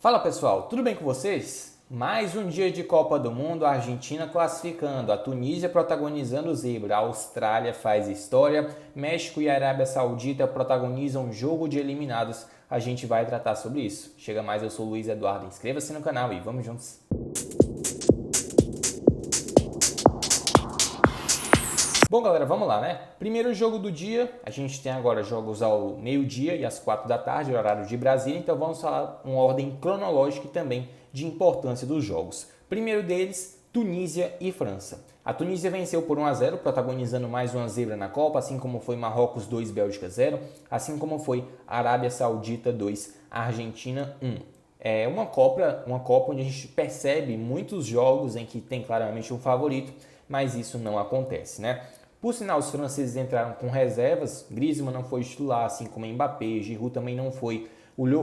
Fala pessoal, tudo bem com vocês? Mais um dia de Copa do Mundo, a Argentina classificando, a Tunísia protagonizando zebra, a Austrália faz história, México e Arábia Saudita protagonizam jogo de eliminados. A gente vai tratar sobre isso. Chega mais, eu sou o Luiz Eduardo, inscreva-se no canal e vamos juntos. Bom galera, vamos lá, né? Primeiro jogo do dia, a gente tem agora jogos ao meio-dia e às 4 da tarde, horário de Brasília, então vamos falar uma ordem cronológica e também de importância dos jogos. Primeiro deles, Tunísia e França. A Tunísia venceu por 1 a 0, protagonizando mais uma zebra na Copa, assim como foi Marrocos 2, Bélgica 0, assim como foi Arábia Saudita 2, Argentina 1. É uma Copa onde a gente percebe muitos jogos em que tem claramente um favorito, mas isso não acontece, né? Por sinal, os franceses entraram com reservas, Griezmann não foi titular, assim como Mbappé, Giroud também não foi.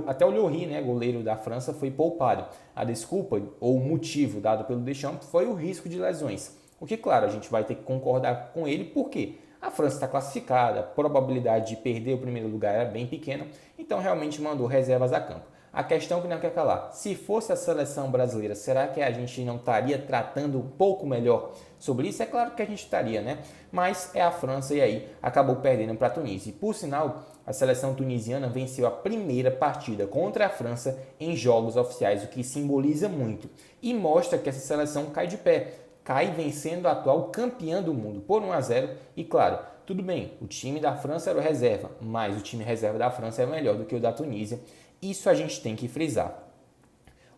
Até o Lloris, né, goleiro da França, foi poupado. A desculpa ou o motivo dado pelo Deschamps foi o risco de lesões. O que, claro, a gente vai ter que concordar com ele, porque a França está classificada, a probabilidade de perder o primeiro lugar era bem pequena, então realmente mandou reservas a campo. A questão que não quer calar, se fosse a seleção brasileira, será que a gente não estaria tratando um pouco melhor sobre isso? É claro que a gente estaria, né? Mas é a França e aí acabou perdendo para a Tunísia. E por sinal, a seleção tunisiana venceu a primeira partida contra a França em jogos oficiais, o que simboliza muito e mostra que essa seleção cai de pé. Cai vencendo a atual campeã do mundo por 1 a 0 e claro, tudo bem, o time da França era o reserva, mas o time reserva da França é melhor do que o da Tunísia. Isso a gente tem que frisar.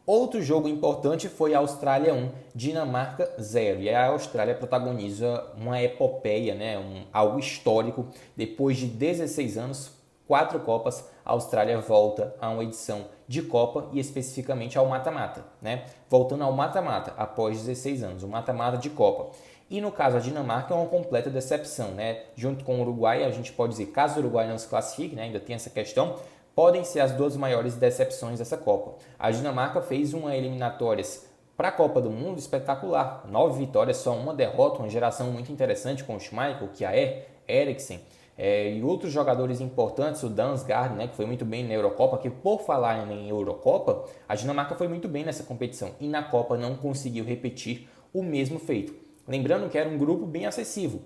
Outro jogo importante foi a Austrália 1, Dinamarca 0. E a Austrália protagoniza uma epopeia, né? Algo histórico. Depois de 16 anos, 4 Copas, a Austrália volta a uma edição de Copa e especificamente ao mata-mata, né? Voltando ao mata-mata após 16 anos, o mata-mata de Copa. E no caso a Dinamarca é uma completa decepção, né? Junto com o Uruguai, a gente pode dizer, caso o Uruguai não se classifique, né? Ainda tem essa questão, podem ser as duas maiores decepções dessa Copa. A Dinamarca fez uma eliminatórias para a Copa do Mundo espetacular. 9 vitórias, só uma derrota, uma geração muito interessante com o Schmeichel, Kjaer, Eriksen e outros jogadores importantes, o Damsgaard, né, que foi muito bem na Eurocopa, que por falar em Eurocopa, a Dinamarca foi muito bem nessa competição e na Copa não conseguiu repetir o mesmo feito. Lembrando que era um grupo bem acessível.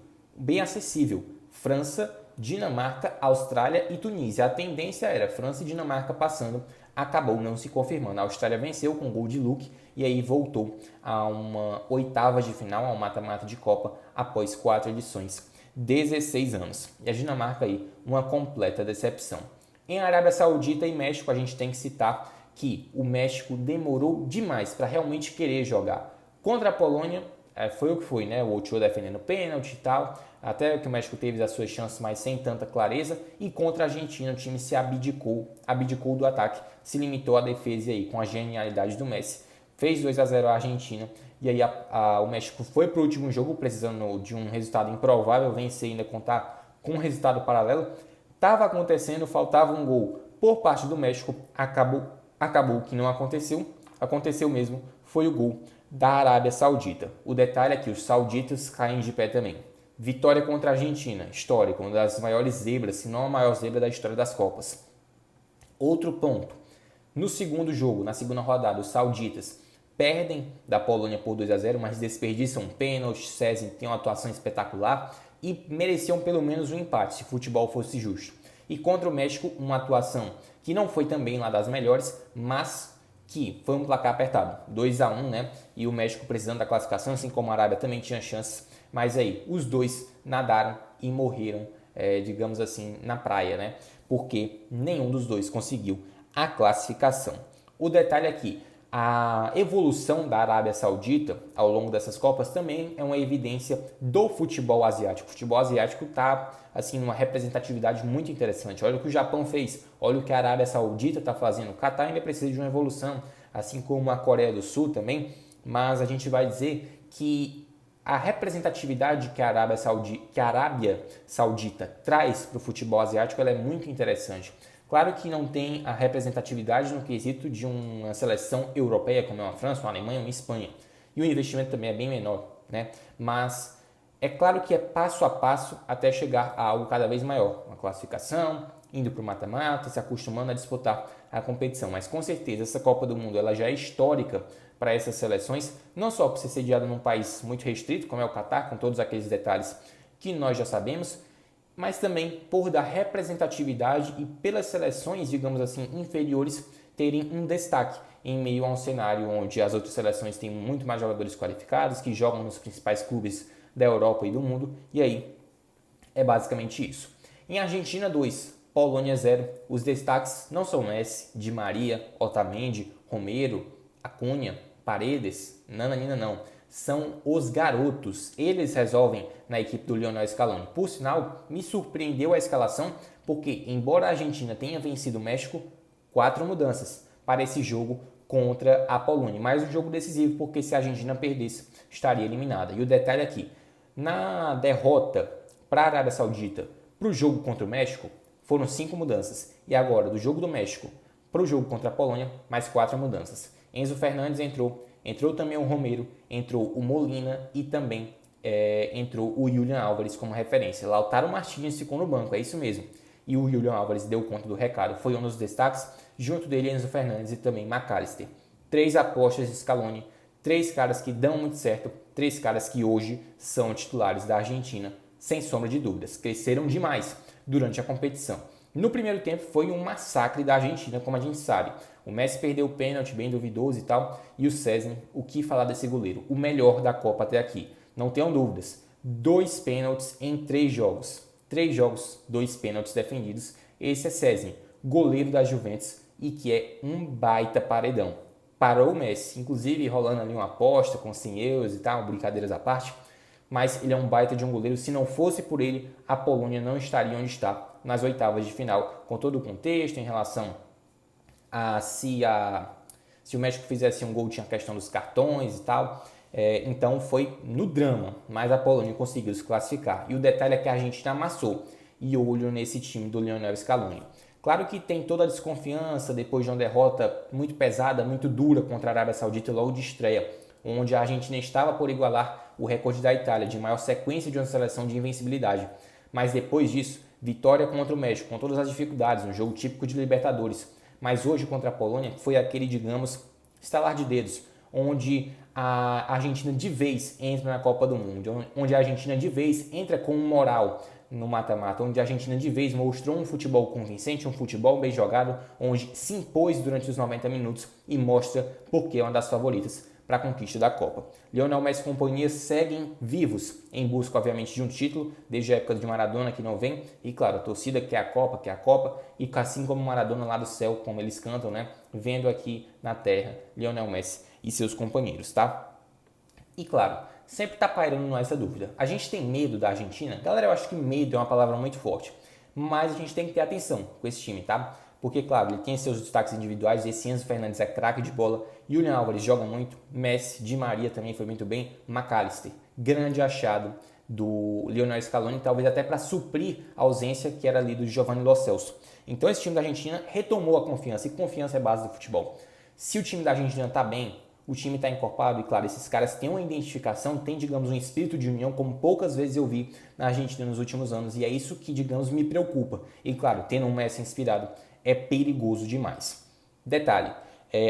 França, Dinamarca, Austrália e Tunísia. A tendência era França e Dinamarca passando, acabou não se confirmando. A Austrália venceu com gol de Luke e aí voltou a uma oitava de final, a um mata-mata de Copa após 4 edições, 16 anos. E a Dinamarca aí, uma completa decepção. Em Arábia Saudita e México, a gente tem que citar que o México demorou demais para realmente querer jogar. Contra a Polônia, foi o que foi, né? O Ochoa defendendo pênalti e tal, até que o México teve as suas chances, mas sem tanta clareza. E contra a Argentina, o time se abdicou do ataque, se limitou à defesa e aí, com a genialidade do Messi, fez 2 a 0 a Argentina. E aí o México foi para o último jogo, precisando de um resultado improvável, vencer e ainda contar com um resultado paralelo. Estava acontecendo, faltava um gol por parte do México, acabou que não aconteceu. Aconteceu mesmo, foi o gol da Arábia Saudita. O detalhe é que os sauditas caem de pé também. Vitória contra a Argentina, histórica, uma das maiores zebras, se não a maior zebra da história das Copas. Outro ponto, no segundo jogo, na segunda rodada, os sauditas perdem da Polônia por 2 a 0, mas desperdiçam um pênalti, Szczęsny tem uma atuação espetacular e mereciam pelo menos um empate, se o futebol fosse justo. E contra o México, uma atuação que não foi também uma das melhores, mas que foi um placar apertado, 2 a 1, né? E o México precisando da classificação, assim como a Arábia também tinha chances, mas aí os dois nadaram e morreram, digamos assim, na praia, né? Porque nenhum dos dois conseguiu a classificação. O detalhe aqui, a evolução da Arábia Saudita ao longo dessas Copas também é uma evidência do futebol asiático. O futebol asiático está assim numa representatividade muito interessante. Olha o que o Japão fez, olha o que a Arábia Saudita está fazendo. O Catar ainda precisa de uma evolução, assim como a Coreia do Sul também, mas a gente vai dizer que a representatividade que a Arábia Saudita traz para o futebol asiático ela é muito interessante. Claro que não tem a representatividade no quesito de uma seleção europeia, como é uma França, uma Alemanha, uma Espanha. E o investimento também é bem menor, né? Mas é claro que é passo a passo até chegar a algo cada vez maior. Uma classificação, indo para o mata-mata, se acostumando a disputar a competição. Mas com certeza essa Copa do Mundo ela já é histórica para essas seleções, não só por ser sediada num país muito restrito, como é o Catar, com todos aqueles detalhes que nós já sabemos, mas também por da representatividade e pelas seleções, digamos assim, inferiores terem um destaque em meio a um cenário onde as outras seleções têm muito mais jogadores qualificados, que jogam nos principais clubes da Europa e do mundo, e aí é basicamente isso. Em Argentina 2, Polônia 0, os destaques não são Messi, Di Maria, Otamendi, Romero, Acunha, Paredes, nananina não, são os garotos. Eles resolvem na equipe do Lionel Scaloni. Por sinal, me surpreendeu a escalação, porque embora a Argentina tenha vencido o México, 4 mudanças para esse jogo contra a Polônia. Mais um jogo decisivo, porque se a Argentina perdesse, estaria eliminada. E o detalhe aqui, na derrota para a Arábia Saudita para o jogo contra o México, foram 5 mudanças. E agora, do jogo do México para o jogo contra a Polônia, mais 4 mudanças. Enzo Fernandes entrou também o Romero, entrou o Molina e também entrou o Julian Álvares como referência. Lautaro Martínez ficou no banco, é isso mesmo. E o Julian Álvares deu conta do recado, foi um dos destaques, junto dele Enzo Fernandes e também McAllister. 3 apostas de Scaloni, 3 caras que dão muito certo, 3 caras que hoje são titulares da Argentina, sem sombra de dúvidas. Cresceram demais durante a competição. No primeiro tempo foi um massacre da Argentina, como a gente sabe. O Messi perdeu o pênalti bem duvidoso e tal, e o Szczęsny, o que falar desse goleiro? O melhor da Copa até aqui, não tenham dúvidas. 2 pênaltis em 3 jogos. 3 jogos, 2 pênaltis defendidos. Esse é Szczęsny, goleiro da Juventus, e que é um baita paredão. Parou o Messi, inclusive rolando ali uma aposta com 100 euros e tal, brincadeiras à parte, mas ele é um baita de um goleiro. Se não fosse por ele, a Polônia não estaria onde está nas oitavas de final, com todo o contexto em relação a se o México fizesse um gol, tinha a questão dos cartões e tal. Então foi no drama, mas a Polônia conseguiu se classificar. E o detalhe é que a Argentina amassou, e olho nesse time do Lionel Scaloni. Claro que tem toda a desconfiança depois de uma derrota muito pesada, muito dura contra a Arábia Saudita logo de estreia, onde a Argentina estava por igualar o recorde da Itália de maior sequência de uma seleção de invencibilidade. Mas depois disso, vitória contra o México, com todas as dificuldades, um jogo típico de Libertadores. Mas hoje contra a Polônia foi aquele, digamos, estalar de dedos, onde a Argentina de vez entra na Copa do Mundo, onde a Argentina de vez entra com moral no mata-mata, onde a Argentina de vez mostrou um futebol convincente, um futebol bem jogado, onde se impôs durante os 90 minutos e mostra por que é uma das favoritas para a conquista da Copa. Lionel Messi e companhia seguem vivos em busca, obviamente, de um título, desde a época de Maradona, que não vem, e claro, a torcida quer a Copa, e assim como Maradona lá do céu, como eles cantam, né, vendo aqui na terra, Lionel Messi e seus companheiros, tá? E claro, sempre tá pairando essa dúvida. A gente tem medo da Argentina? Galera, eu acho que medo é uma palavra muito forte, mas a gente tem que ter atenção com esse time, tá? Porque, claro, ele tem seus destaques individuais, esse Enzo Fernandes é craque de bola, Julian Álvares joga muito, Messi, Di Maria também foi muito bem, McAllister, grande achado do Lionel Scaloni, talvez até para suprir a ausência que era ali do Giovanni Lo Celso. Então esse time da Argentina retomou a confiança, e confiança é base do futebol. Se o time da Argentina está bem, o time está encorpado, e claro, esses caras têm uma identificação, têm, digamos, um espírito de união, como poucas vezes eu vi na Argentina nos últimos anos, e é isso que, digamos, me preocupa. E claro, tendo um Messi inspirado, é perigoso demais. Detalhe,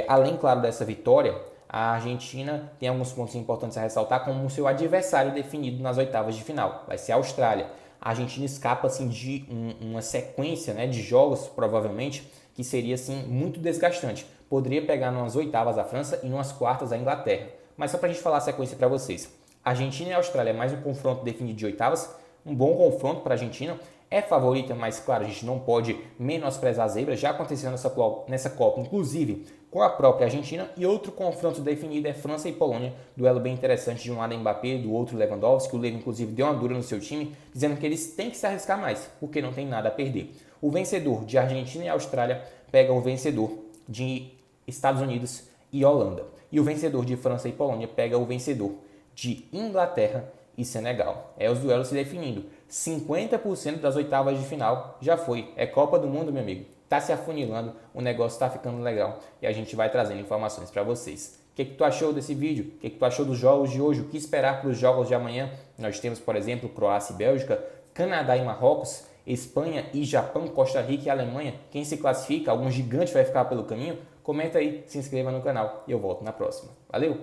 além, claro, dessa vitória, a Argentina tem alguns pontos importantes a ressaltar, como o seu adversário definido nas oitavas de final, vai ser a Austrália. A Argentina escapa assim, de uma sequência, né, de jogos, provavelmente, que seria assim, muito desgastante. Poderia pegar nas oitavas a França e nas quartas a Inglaterra. Mas só para a gente falar a sequência para vocês. Argentina e Austrália é mais um confronto definido de oitavas, um bom confronto para a Argentina. É favorita, mas claro, a gente não pode menosprezar a zebra. Já aconteceu nessa Copa, inclusive com a própria Argentina. E outro confronto definido é França e Polônia. Duelo bem interessante, de um lado Mbappé, do outro Lewandowski. O Lewandowski, inclusive, deu uma dura no seu time, dizendo que eles têm que se arriscar mais, porque não tem nada a perder. O vencedor de Argentina e Austrália pega o vencedor de Estados Unidos e Holanda. E o vencedor de França e Polônia pega o vencedor de Inglaterra e Senegal. Os duelos se definindo. 50% das oitavas de final já foi. É Copa do Mundo, meu amigo. Tá se afunilando, o negócio tá ficando legal e a gente vai trazendo informações para vocês. O que tu achou desse vídeo? O que tu achou dos jogos de hoje? O que esperar para os jogos de amanhã? Nós temos, por exemplo, Croácia e Bélgica, Canadá e Marrocos Espanha e Japão, Costa Rica e Alemanha. Quem se classifica? Algum gigante vai ficar pelo caminho? Comenta aí, se inscreva no canal e eu volto na próxima. Valeu!